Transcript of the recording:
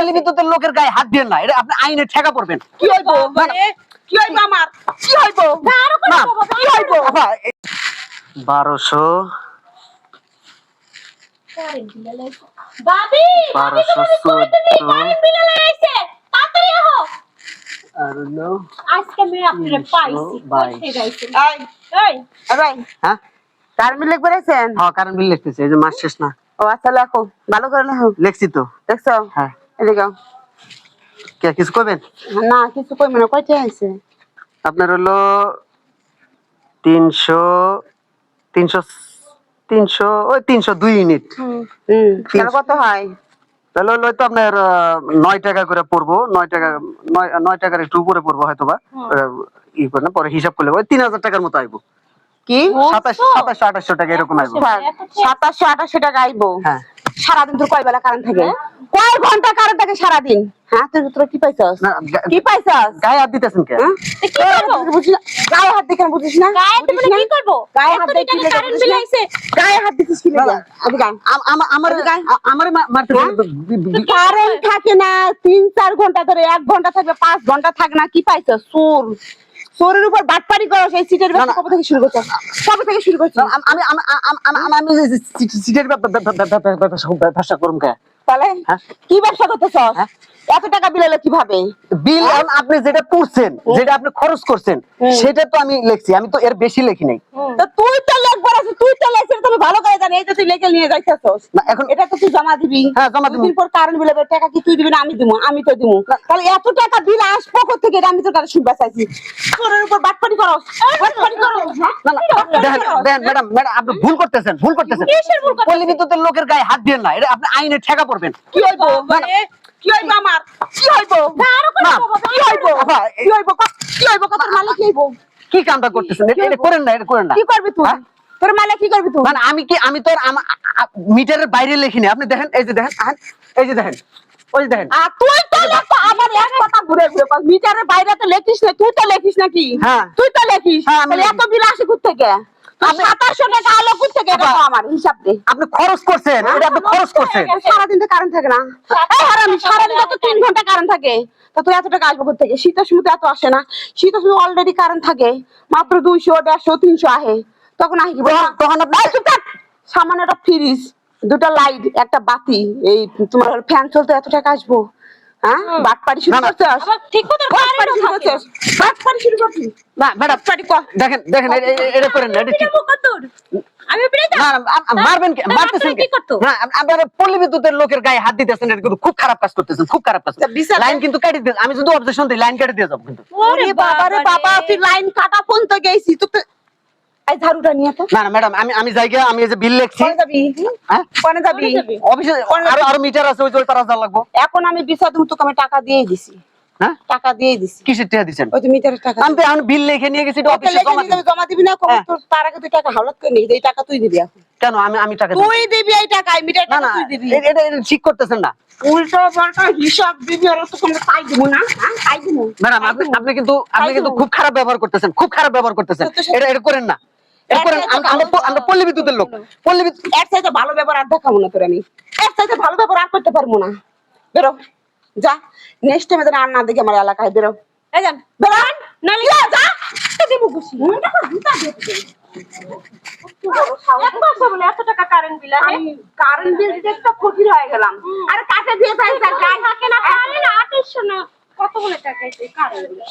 পল্লী বিদ্যুতের লোকের গায়ে হাত দিয়েন না, এটা আপনি আইনে ঠেকা পড়বেন। কি হইবো কি হইবো আমার কি হইবো না কি হইবো 1200 ভাবি 1214 তাড়াতাড়ি আহো আর হলো আজকে আমি আপনারে পাইছি কোথায় গাইছেন এই ভাই হ্যাঁ কারেন্ট বিল করেছেন? হ্যাঁ কারেন্ট বিল লিখতেছে, এই যে মাস শেষ না। ও আচ্ছা লেখো, ভালো করে লেখো। লিখছি তো। দেখছো? হ্যাঁ এদিকে কে কিছু কইবেন? না কিছু কই মানে কয়টা আইছে? আপনার হলো 300 ওই 302 ইউনিট। তাহলে কত হয়? তাহলে হলো তো আপনার 9 টাকা করে পড়বো, 9 টাকার একটু উপরে পড়বো হয়তো বা ই করে না, পরে হিসাব করলে ওই 3000 টাকার মতো আইবো। কি 2700-2800 টাকা এরকম আইবো। 2700-2800 টাকা আইবো? হ্যাঁ সারাদিন তোর কয় বেলা কারেন্ট থাকে? কয় ঘন্টা কারেন্ট থাকে সারাদিন? হ্যাঁ তুই কি পাইছস? না, কি পাইছস? গায়ে হাত দিতেছেন কে? কি করব বুঝিস না, গায়ে হাত দেখে বুঝিস না? গায়ে তো মানে কি করব গায়ে হাত দেখে কি কারেন্ট বিল আইছে গায়ে হাত দিছিস কি লাগে? আমারে মারতে কারেন্ট থাকে না 3-4 ঘন্টা ধরে, 1 ঘন্টা থাকবে 5 ঘন্টা থাকে না, কি পাইছস? চোরের উপর বাটপারি করো, সেই সিটের ব্যবসা কবে থেকে শুরু করছো? কবে থেকে শুরু করছো? আমি সিটের ব্যবসা করুম কে? তাহলে হ্যাঁ? কি ব্যবসা করতেছস? হ্যাঁ? এত টাকা বিল এলো কিভাবে? বিল আপনি যেটা পড়ছেন, যেটা আপনি খরচ করছেন, সেটা তো আমি লিখছি, আমি তো এর বেশি লিখি নাই। তো তুই তো লেখবার আছে, তুই তো লেখছিস, তুমি ভালো করে জানি, এই যে তুই লেখে নিয়ে যাইতেছস। না এখন এটা তো তুই জমা দিবি। হ্যাঁ, জমা দিব। দুদিন পর কারেন্ট বিলের টাকা কি তুই দিবি না আমি দিব? আমি তো দিব। তাহলে এত টাকা বিল আসবো কোথা থেকে? এটা আমি তোর কাছে শুনতে চাইছি। তোর উপর বাটপারি করো, বাটপারি করো। না না দেখেন ম্যাডাম আপনি ভুল করতেছেন। কিসের ভুল করতেছেন? পল্লী বিদ্যুতের লোকের গায়ে হাত দিয়েন না, এটা আপনি আইনে ঠেকা পড়বেন। কি হইবো কি হইবো আমার কি হইবো না কি হইবো কি হইবো কি হইবো কত মালিক কি হইবো? কি কামটা করতেছেন? এটা করেন না, এটা করেন না। কি করবি তুই? তোর মালিক কি করবি তুই? মানে আমি তো মিটারের বাইরে লিখিনি। আপনি দেখেন, এই যে দেখেন, এই যে দেখেন, ওই যে দেখেন। আর তুই তো লেখো, আমার এক কথা ঘুরে ঘুরে কস, মিটারের বাইরে তো লেখিস না, তুই তো লেখিস নাকি? হ্যাঁ। তুই তো লেখিস। হ্যাঁ, আমি তাহলে এত বিল আসে কোথা থেকে? 2700 টাকা আলো কোথা থেকে? এটা তো আমার হিসাব দে। আপনি খরচ করছেন, এটা আপনি খরচ করছেন। সারাদিন তো কারেন্ট থাকে না। এই হারামি, সারাদিন তো 3 ঘন্টা কারেন্ট থাকে। তা তুই এত টাকা আসবে কোথা থেকে? শীতের সময় তো এত আসে না। শীতের সময় অলরেডি কারেন্ট থাকে, মাত্র 200, 150, 300 আহে। তখন আহি কি তখন সামান্য একটা ফ্রিজ, 2টা লাইট, একটা বাতি, এই তোমার ফ্যান চলতে এত টাকা আসবো? হ্যাঁ বাটপারি শুরু করছিস? আবার ঠিক মতো বাটপারি শুরু করছিস? বাটপারি শুরু করছিস? না ম্যাডাম দেখেন এটা করেন না, এটা ঠিক আমি বিরাট না। মারবেন কি? মারতেছেন কি করতো? না, আপনারা পল্লী বিদ্যুতের লোকের গায়ে হাত দিতেছেন, এটা কিন্তু খুব খারাপ কাজ করতেছেন, খুব খারাপ কাজ। লাইন কিন্তু কেটে দিয়ে, আমি যদি অবজেকশন দিই লাইন কেটে দিয়ে যাবো কিন্তু। ওরে বাবা রে বাবা, তুই লাইন কাটা পর্যন্ত গেছিস? তুই তো এই ঝাড়ুটা নিয়ে তো না ম্যাডাম আমি জায়গা, আমি এই যে বিল লিখছি। কোনে যাবি? হ্যাঁ কোনে যাবি? অফিসে আরো মিটার আছে, ওই তারা যা লাগবো। এখন আমি বিচার তুমি তোকে আমি টাকা দিয়েই দিছি। হ্যাঁ টাকা দিয়েই দিছি। কিসের টাকা দিচ্ছেন? ওই তো মিটারের টাকা। আমি তো এখন বিল লিখে নিয়ে গেছি, এটা ওকে অফিসে লেখে জমা নিয়ে দিবি। জমা দিবি না? কম হ্যাঁ। তোর তার আগে তুই টাকা হাওলাত করে নিস, এই টাকা তুই দিবি এখন। কেন আমি টাকা দিবো? তুই দিবি এই টাকা, এই মিটার না টাকা না, তুই দিবি। এটা ঠিক করতেছেন না উল্টো পাল্টা হিসাব দিবি, আর তো কোনো তাই দিব না। হ্যাঁ তাই দিব। ম্যাডাম। আপনি কিন্তু খুব খারাপ ব্যবহার করতেছেন, খুব খারাপ ব্যবহার করতেছেন। এটা করেন না, এটা করেন। আমরা পল্লী বিদ্যুতের লোক, পল্লী বিদ্যুৎ। এর চাইতে ভালো ব্যবহার আর দেখাবো না তোর আমি। এর চাইতে ভালো ব্যবহার আর করতে পারবো না। বেরো যা, নেক্সট টাইমে যেন আর না দেখি আমার এলাকায়। বেরো এই যান বেরোন না যা তো দেব খুশি এক মাস বলে এত টাকা কারেন্ট বিল আছে। আমি কারেন্ট বিল দেখতে ফকির হয়ে গেলাম। আরে কাকে দিয়ে পাইছা? থাকে না কারেন্ট 2800 না কত বলে টাকা কারেন্ট বিল।